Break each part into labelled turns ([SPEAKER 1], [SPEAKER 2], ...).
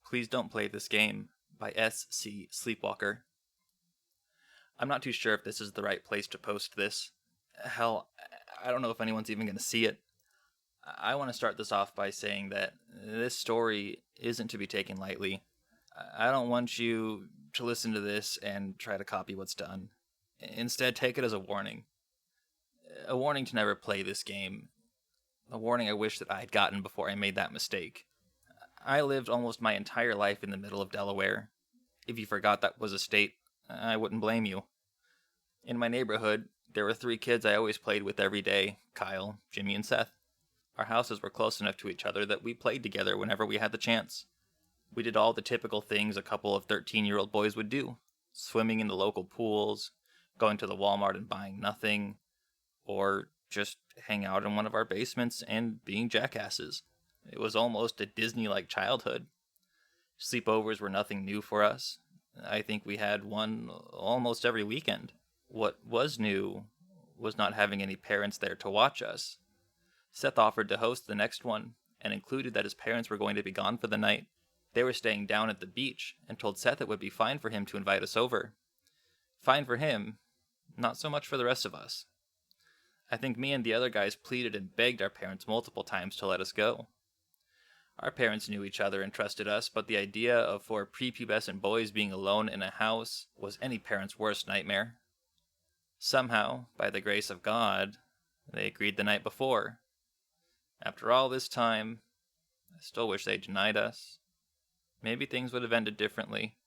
[SPEAKER 1] Please Don't Play This Game by S-CSleepwalker. I'm not too sure if this is the right place to post this. Hell, I don't know if anyone's even going to see it. I want to start this off by saying that this story isn't to be taken lightly. I don't want you to listen to this and try to copy what's done. Instead, take it as a warning. A warning to never play this game. A warning I wish that I had gotten before I made that mistake. I lived almost my entire life in the middle of Delaware. If you forgot that was a state, I wouldn't blame you. In my neighborhood, there were 3 kids I always played with every day: Kyle, Jimmy, and Seth. Our houses were close enough to each other that we played together whenever we had the chance. We did all the typical things a couple of 13-year-old boys would do: swimming in the local pools, going to the Walmart and buying nothing, or just hang out in one of our basements and being jackasses. It was almost a Disney-like childhood. Sleepovers were nothing new for us. I think we had one almost every weekend. What was new was not having any parents there to watch us. Seth offered to host the next one, and included that his parents were going to be gone for the night. They were staying down at the beach, and told Seth it would be fine for him to invite us over. Fine for him, not so much for the rest of us. I think me and the other guys pleaded and begged our parents multiple times to let us go. Our parents knew each other and trusted us, but the idea of 4 prepubescent boys being alone in a house was any parent's worst nightmare. Somehow, by the grace of God, they agreed the night before. After all this time, I still wish they denied us. Maybe things would have ended differently.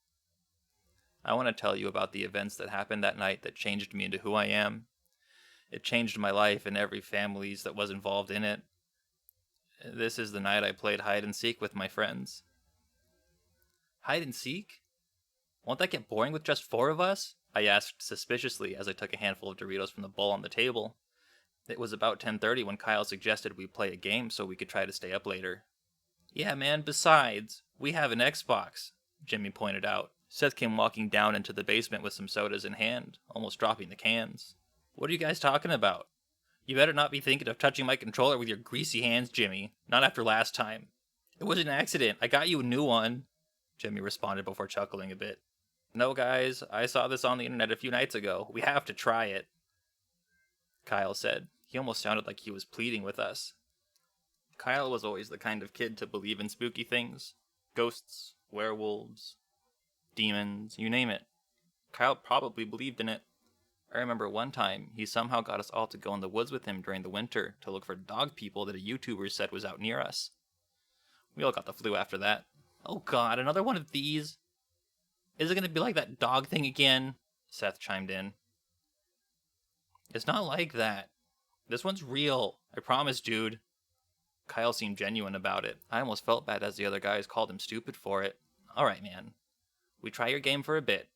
[SPEAKER 1] I want to tell you about the events that happened that night that changed me into who I am. It changed my life and every family that was involved in it. This is the night I played hide and seek with my friends. Hide and seek? Won't that get boring with just 4 of us? I asked suspiciously as I took a handful of Doritos from the bowl on the table. It was about 10:30 when Kyle suggested we play a game so we could try to stay up later. Yeah, man, besides, we have an Xbox, Jimmy pointed out. Seth came walking down into the basement with some sodas in hand, almost dropping the cans. What are you guys talking about? You better not be thinking of touching my controller with your greasy hands, Jimmy. Not after last time. It was an accident. I got you a new one, Jimmy responded before chuckling a bit. No, guys, I saw this on the internet a few nights ago. We have to try it, Kyle said. He almost sounded like he was pleading with us. Kyle was always the kind of kid to believe in spooky things. Ghosts, werewolves, demons, you name it. Kyle probably believed in it. I remember one time, he somehow got us all to go in the woods with him during the winter to look for dog people that a YouTuber said was out near us. We all got the flu after that. Oh god, another one of these? Is it going to be like that dog thing again? Seth chimed in. It's not like that. This one's real. I promise, dude. Kyle seemed genuine about it. I almost felt bad as the other guys called him stupid for it. Alright, man. We try your game for a bit.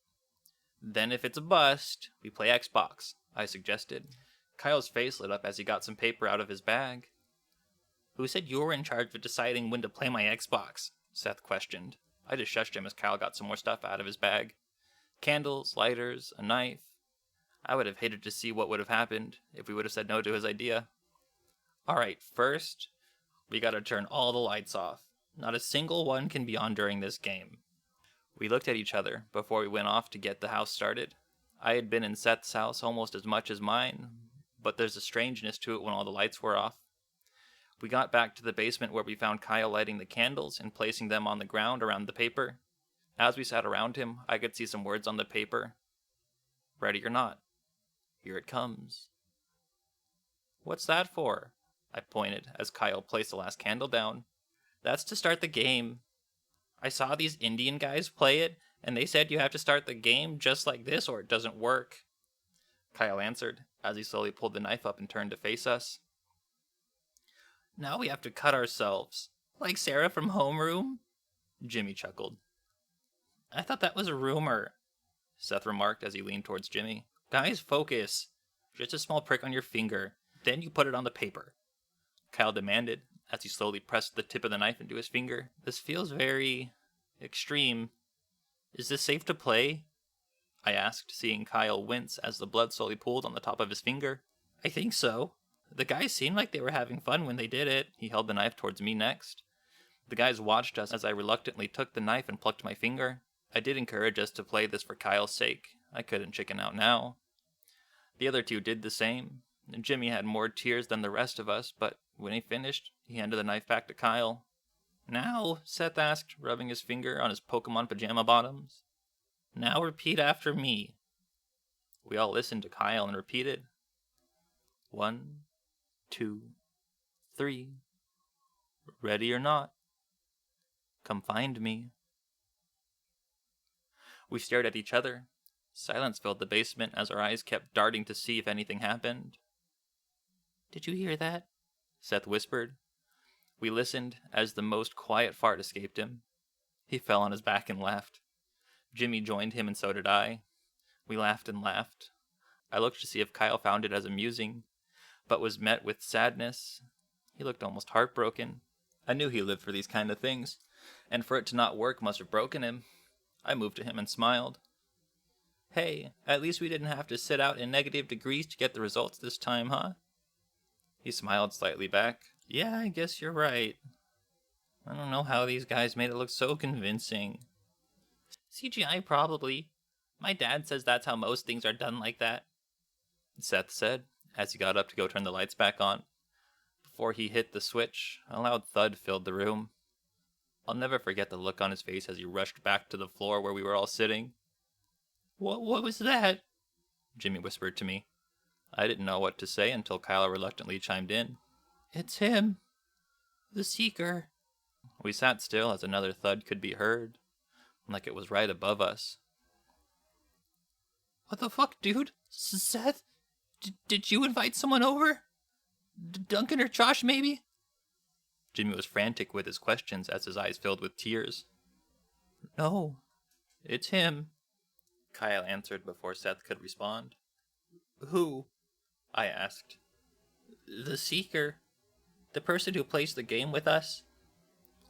[SPEAKER 1] Then if it's a bust, we play Xbox, I suggested. Kyle's face lit up as he got some paper out of his bag. Who said you were in charge of deciding when to play my Xbox? Seth questioned. I just shushed him as Kyle got some more stuff out of his bag. Candles, lighters, a knife. I would have hated to see what would have happened if we would have said no to his idea. Alright, first, we gotta turn all the lights off. Not a single one can be on during this game. We looked at each other before we went off to get the house started. I had been in Seth's house almost as much as mine, but there's a strangeness to it when all the lights were off. We got back to the basement where we found Kyle lighting the candles and placing them on the ground around the paper. As we sat around him, I could see some words on the paper. Ready or not, here it comes. What's that for? I pointed as Kyle placed the last candle down. That's to start the game. I saw these Indian guys play it, and they said you have to start the game just like this or it doesn't work. Kyle answered, as he slowly pulled the knife up and turned to face us. Now we have to cut ourselves. Like Sarah from Homeroom? Jimmy chuckled. I thought that was a rumor, Seth remarked as he leaned towards Jimmy. Guys, focus. Just a small prick on your finger. Then you put it on the paper, Kyle demanded, as he slowly pressed the tip of the knife into his finger. This feels very extreme. Is this safe to play? I asked, seeing Kyle wince as the blood slowly pooled on the top of his finger. I think so. The guys seemed like they were having fun when they did it. He held the knife towards me next. The guys watched us as I reluctantly took the knife and plucked my finger. I did encourage us to play this for Kyle's sake. I couldn't chicken out now. The other two did the same. Jimmy had more tears than the rest of us, but when he finished, he handed the knife back to Kyle. "Now," Seth asked, rubbing his finger on his Pokemon pajama bottoms. "Now repeat after me." We all listened to Kyle and repeated. 1, 2, 3. Ready or not, come find me. We stared at each other. Silence filled the basement as our eyes kept darting to see if anything happened. "Did you hear that?" Seth whispered. We listened as the most quiet fart escaped him. He fell on his back and laughed. Jimmy joined him and so did I. We laughed and laughed. I looked to see if Kyle found it as amusing, but was met with sadness. He looked almost heartbroken. I knew he lived for these kind of things, and for it to not work must have broken him. I moved to him and smiled. "Hey, at least we didn't have to sit out in negative degrees to get the results this time, huh?" He smiled slightly back. "Yeah, I guess you're right. I don't know how these guys made it look so convincing." "CGI probably. My dad says that's how most things are done like that," Seth said, as he got up to go turn the lights back on. Before he hit the switch, a loud thud filled the room. I'll never forget the look on his face as he rushed back to the floor where we were all sitting. What was that?" Jimmy whispered to me. I didn't know what to say until Kyle reluctantly chimed in. "It's him. The Seeker." We sat still as another thud could be heard, like it was right above us. "What the fuck, dude? Seth? Did you invite someone over? Duncan or Josh, maybe?" Jimmy was frantic with his questions as his eyes filled with tears. "No, it's him," Kyle answered before Seth could respond. "Who?" I asked. "The Seeker. The person who plays the game with us."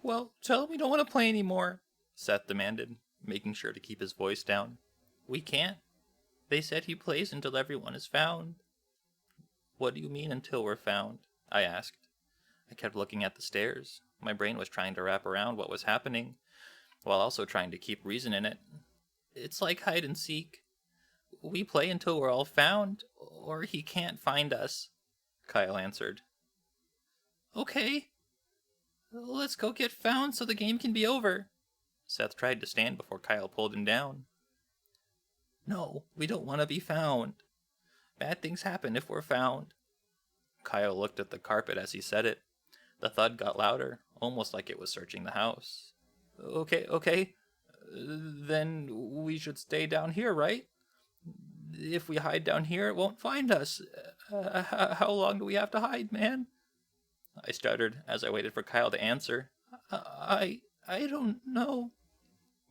[SPEAKER 1] "Well, tell him we don't want to play anymore," Seth demanded, making sure to keep his voice down. "We can't. They said he plays until everyone is found." "What do you mean until we're found?" I asked. I kept looking at the stairs. My brain was trying to wrap around what was happening, while also trying to keep reason in it. "It's like hide and seek. We play until we're all found, or he can't find us," Kyle answered. "Okay. Let's go get found so the game can be over." Seth tried to stand before Kyle pulled him down. "No, we don't want to be found. Bad things happen if we're found." Kyle looked at the carpet as he said it. The thud got louder, almost like it was searching the house. Okay. Then we should stay down here, right? If we hide down here, it won't find us. How long do we have to hide, man?" I stuttered as I waited for Kyle to answer. I don't know."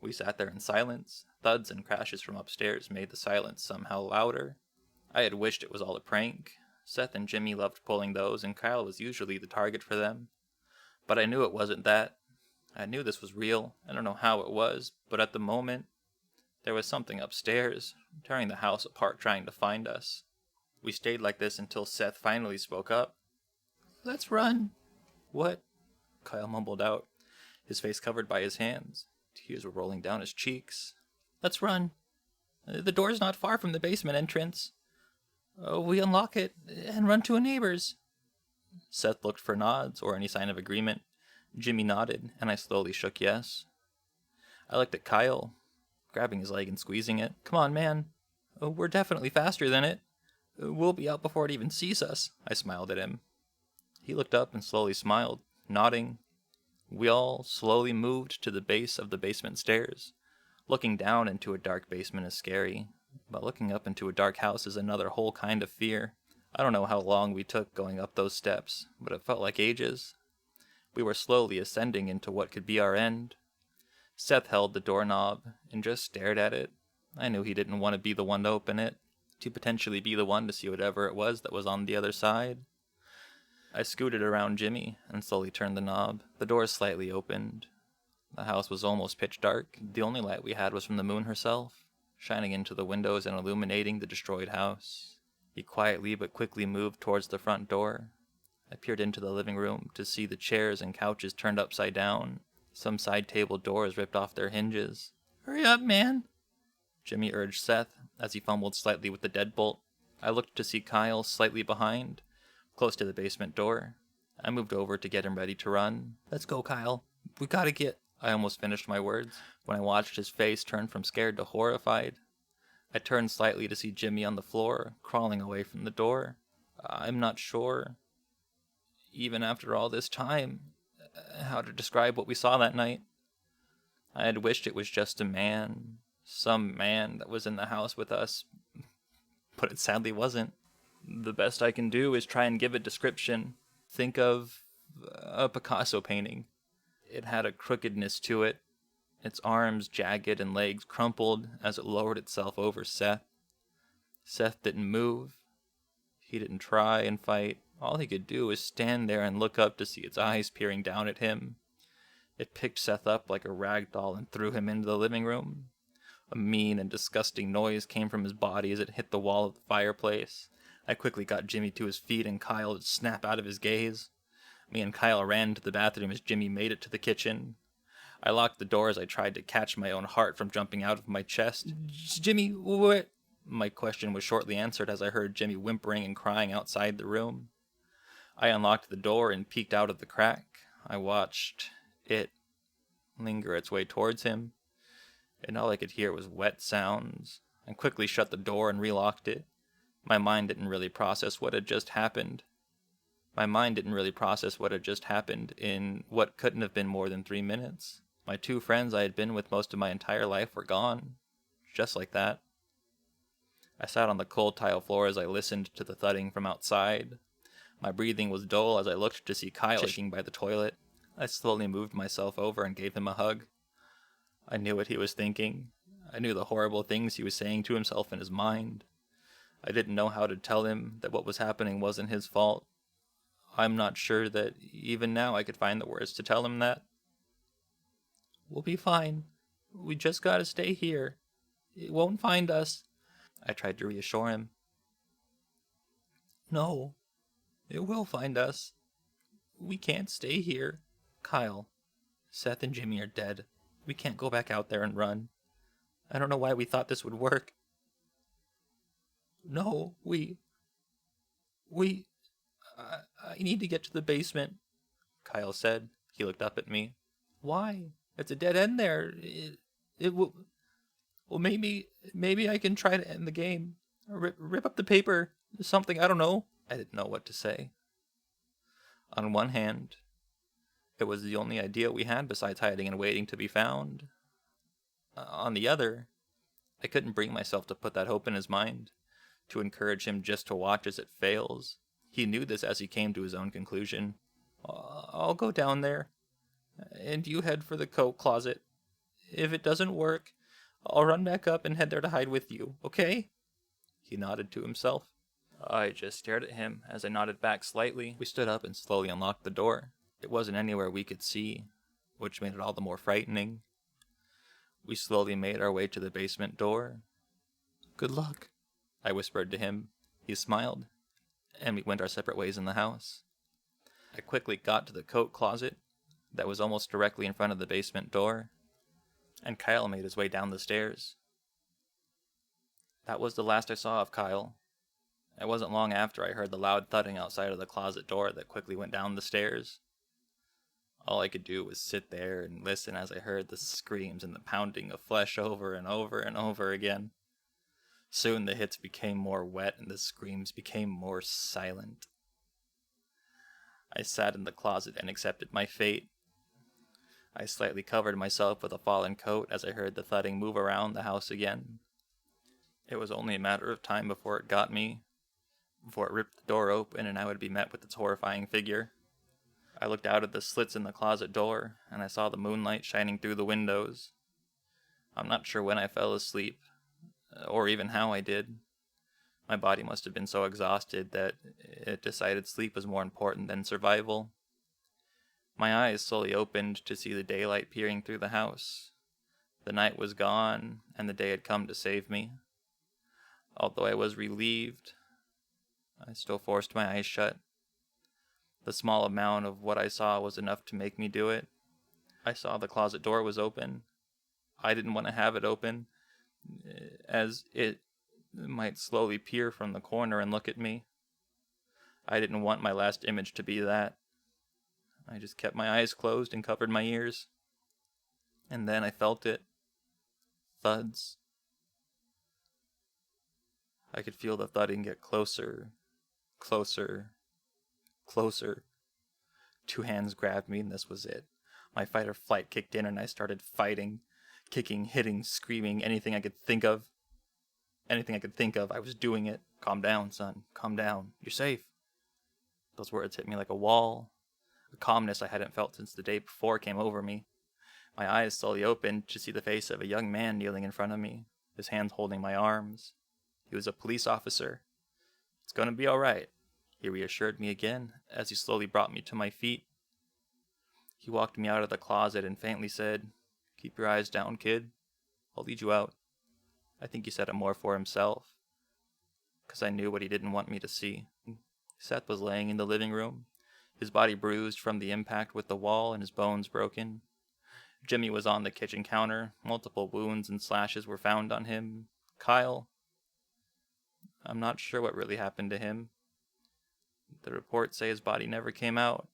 [SPEAKER 1] We sat there in silence. Thuds and crashes from upstairs made the silence somehow louder. I had wished it was all a prank. Seth and Jimmy loved pulling those, and Kyle was usually the target for them. But I knew it wasn't that. I knew this was real. I don't know how it was, but at the moment, there was something upstairs, tearing the house apart trying to find us. We stayed like this until Seth finally spoke up. "Let's run." "What?" Kyle mumbled out, his face covered by his hands. Tears were rolling down his cheeks. "Let's run. The door's not far from the basement entrance. We unlock it and run to a neighbor's." Seth looked for nods or any sign of agreement. Jimmy nodded, and I slowly shook yes. I looked at Kyle, grabbing his leg and squeezing it. "Come on, man. We're definitely faster than it. We'll be out before it even sees us." I smiled at him. He looked up and slowly smiled, nodding. We all slowly moved to the base of the basement stairs. Looking down into a dark basement is scary, but looking up into a dark house is another whole kind of fear. I don't know how long we took going up those steps, but it felt like ages. We were slowly ascending into what could be our end. Seth held the doorknob and just stared at it. I knew he didn't want to be the one to open it, to potentially be the one to see whatever it was that was on the other side. I scooted around Jimmy and slowly turned the knob. The door slightly opened. The house was almost pitch dark. The only light we had was from the moon herself, shining into the windows and illuminating the destroyed house. He quietly but quickly moved towards the front door. I peered into the living room to see the chairs and couches turned upside down, some side table doors ripped off their hinges. "Hurry up, man," Jimmy urged Seth as he fumbled slightly with the deadbolt. I looked to see Kyle slightly behind, close to the basement door. I moved over to get him ready to run. "Let's go, Kyle. We gotta get—" I almost finished my words when I watched his face turn from scared to horrified. I turned slightly to see Jimmy on the floor, crawling away from the door. I'm not sure, even after all this time, how to describe what we saw that night. I had wished it was just a man, some man that was in the house with us, but it sadly wasn't. The best I can do is try and give a description. Think of a Picasso painting. It had a crookedness to it, its arms jagged and legs crumpled as it lowered itself over Seth. Seth didn't move. He didn't try and fight. All he could do was stand there and look up to see its eyes peering down at him. It picked Seth up like a rag doll and threw him into the living room. A mean and disgusting noise came from his body as it hit the wall of the fireplace. I quickly got Jimmy to his feet and Kyle to snap out of his gaze. Me and Kyle ran to the bathroom as Jimmy made it to the kitchen. I locked the door as I tried to catch my own heart from jumping out of my chest. "Jimmy, what?" My question was shortly answered as I heard Jimmy whimpering and crying outside the room. I unlocked the door and peeked out of the crack. I watched it linger its way towards him, and all I could hear was wet sounds. I quickly shut the door and relocked it. My mind didn't really process what had just happened. In what couldn't have been more than 3 minutes. My 2 friends I had been with most of my entire life were gone. Just like that. I sat on the cold tile floor as I listened to the thudding from outside. My breathing was dull as I looked to see Kyle shaking by the toilet. I slowly moved myself over and gave him a hug. I knew what he was thinking. I knew the horrible things he was saying to himself in his mind. I didn't know how to tell him that what was happening wasn't his fault. I'm not sure that even now I could find the words to tell him that. "We'll be fine. We just gotta stay here. It won't find us," I tried to reassure him. "No, it will find us. We can't stay here. Kyle, Seth and Jimmy are dead. We can't go back out there and run. I don't know why we thought this would work." "No, I need to get to the basement," Kyle said. He looked up at me. "Why? It's a dead end there. It will... Well, maybe I can try to end the game. Rip up the paper. Something, I don't know." I didn't know what to say. On one hand, it was the only idea we had besides hiding and waiting to be found. On the other, I couldn't bring myself to put that hope in his mind, to encourage him just to watch as it fails. He knew this as he came to his own conclusion. "I'll go down there, and you head for the coat closet. If it doesn't work, I'll run back up and head there to hide with you, okay?" He nodded to himself. I just stared at him as I nodded back slightly. We stood up and slowly unlocked the door. It wasn't anywhere we could see, which made it all the more frightening. We slowly made our way to the basement door. "Good luck," I whispered to him. He smiled, and we went our separate ways in the house. I quickly got to the coat closet that was almost directly in front of the basement door, and Kyle made his way down the stairs. That was the last I saw of Kyle. It wasn't long after I heard the loud thudding outside of the closet door that quickly went down the stairs. All I could do was sit there and listen as I heard the screams and the pounding of flesh over and over and over again. Soon the hits became more wet and the screams became more silent. I sat in the closet and accepted my fate. I slightly covered myself with a fallen coat as I heard the thudding move around the house again. It was only a matter of time before it got me, before it ripped the door open and I would be met with its horrifying figure. I looked out at the slits in the closet door, and I saw the moonlight shining through the windows. I'm not sure when I fell asleep, or even how I did. My body must have been so exhausted that it decided sleep was more important than survival. My eyes slowly opened to see the daylight peering through the house. The night was gone, and the day had come to save me. Although I was relieved, I still forced my eyes shut. The small amount of what I saw was enough to make me do it. I saw the closet door was open. I didn't want to have it open, as it might slowly peer from the corner and look at me. I didn't want my last image to be that. I just kept my eyes closed and covered my ears. And then I felt it. Thuds. I could feel the thudding get closer, closer, closer. 2 hands grabbed me, and this was it. My fight or flight kicked in, and I started fighting, kicking, hitting, screaming, anything I could think of. Anything I could think of, I was doing it. Calm down, son. Calm down. You're safe. Those words hit me like a wall. A calmness I hadn't felt since the day before came over me. My eyes slowly opened to see the face of a young man kneeling in front of me, his hands holding my arms. He was a police officer. It's going to be all right, he reassured me again as he slowly brought me to my feet. He walked me out of the closet and faintly said, "Keep your eyes down, kid. I'll lead you out." I think he said it more for himself, because I knew what he didn't want me to see. Seth was laying in the living room, his body bruised from the impact with the wall and his bones broken. Jimmy was on the kitchen counter. Multiple wounds and slashes were found on him. Kyle, I'm not sure what really happened to him. The reports say his body never came out.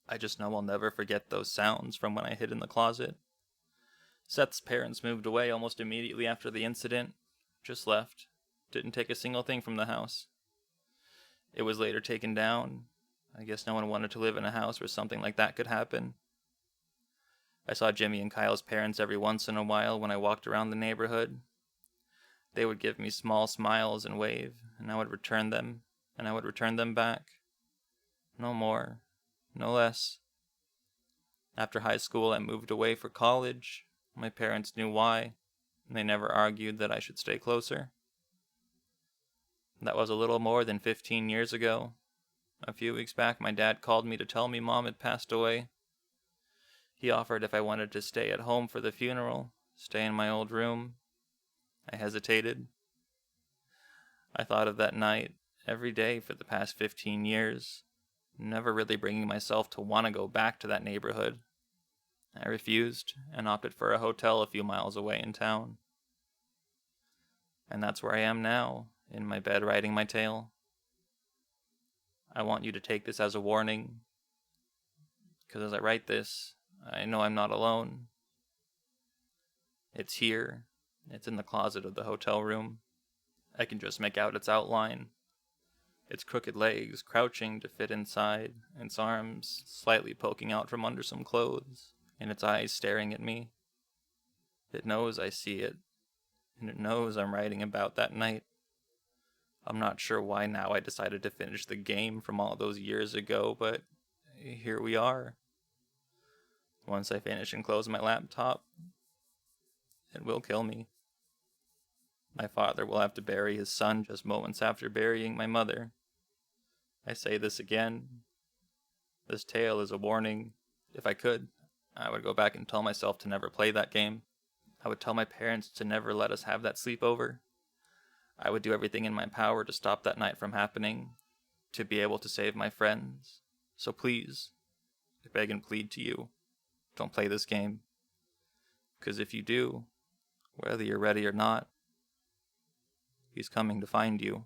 [SPEAKER 1] I just know I'll never forget those sounds from when I hid in the closet. Seth's parents moved away almost immediately after the incident. Just left. Didn't take a single thing from the house. It was later taken down. I guess no one wanted to live in a house where something like that could happen. I saw Jimmy and Kyle's parents every once in a while when I walked around the neighborhood. They would give me small smiles and wave, and I would return them, and I would return them back. No more, no less. After high school, I moved away for college. My parents knew why, and they never argued that I should stay closer. That was a little more than 15 years ago. A few weeks back, my dad called me to tell me Mom had passed away. He offered if I wanted to stay at home for the funeral, stay in my old room. I hesitated. I thought of that night every day for the past 15 years, never really bringing myself to want to go back to that neighborhood. I refused and opted for a hotel a few miles away in town. And that's where I am now, in my bed writing my tale. I want you to take this as a warning, because as I write this, I know I'm not alone. It's here. It's in the closet of the hotel room. I can just make out its outline. Its crooked legs crouching to fit inside, its arms slightly poking out from under some clothes, and its eyes staring at me. It knows I see it, and it knows I'm writing about that night. I'm not sure why now I decided to finish the game from all those years ago, but here we are. Once I finish and close my laptop, it will kill me. My father will have to bury his son just moments after burying my mother. I say this again. This tale is a warning. If I could, I would go back and tell myself to never play that game. I would tell my parents to never let us have that sleepover. I would do everything in my power to stop that night from happening, to be able to save my friends. So please, I beg and plead to you, don't play this game. Because if you do, whether you're ready or not, he's coming to find you.